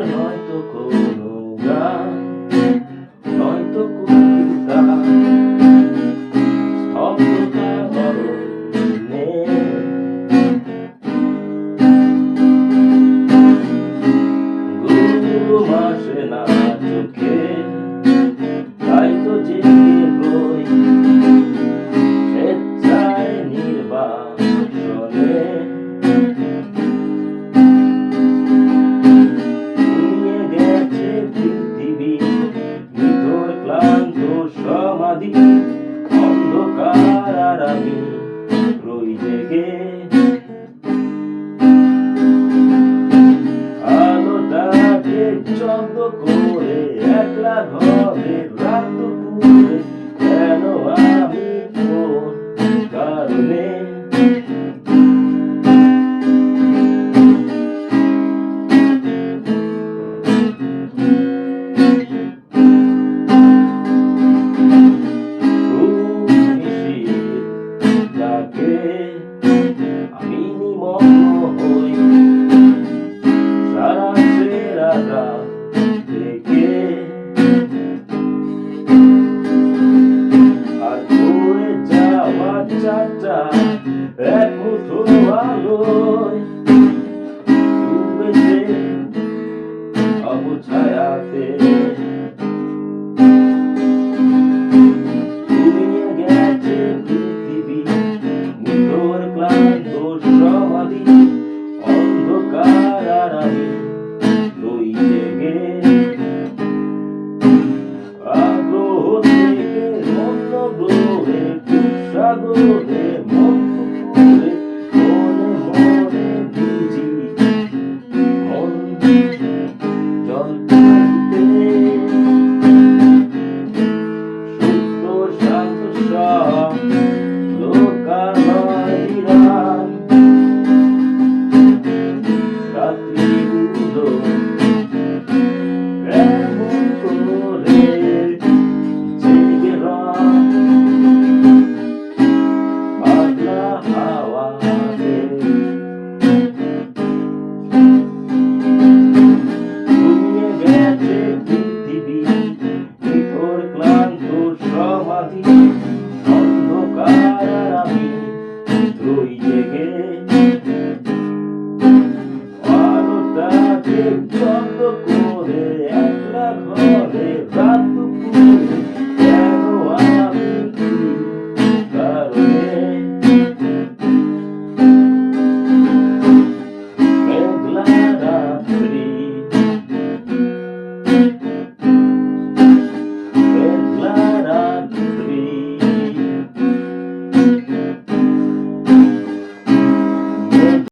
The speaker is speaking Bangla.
নয়তো কোনো গান, নয়তো কবিতা, স্তব্ধতা অরণ্যে। ঘুম আসে না চোখে, তাই তো জেগে রই স্বেচ্ছায় নির্বাসনে। ঘুমিয়ে গেছে পৃথিবী, নিথর ক্লান্ত সমাধি, অন্ধকার আর আমি রই জেগে। আলোটাকে জব্দ করে একলা ঘরে রাত দুপুরে, কেন আমি কোন কারণে। আমি নিমগ্ন হই সারা সেরা রাত থেকে, আর পড়ে যাওয়া চারটা এক মুঠো আলোয় ডুবেছে অবছায়াতে। ঘুমিয়ে গেছে পৃথিবী, নিথর ক্লান্ত সমাধি, অন্ধকার আর আমি রই জেগে। আগ্রহ থেকে মন্য গ্রহে, সাগরে মন পুকুরে, মনে মনে ভিজি মন জল পাইতে। সুপ্ত শান্ত সব লোকালয় বিরাম, রাত্রিগুলো এমন করে জেগে রয় পাগলা হাওয়াতে। ঘুমিয়ে গেছে পৃথিবী, নিথর ক্লান্ত সমাধি, অন্ধকার আর আমি রই জেগে। আলোটাকে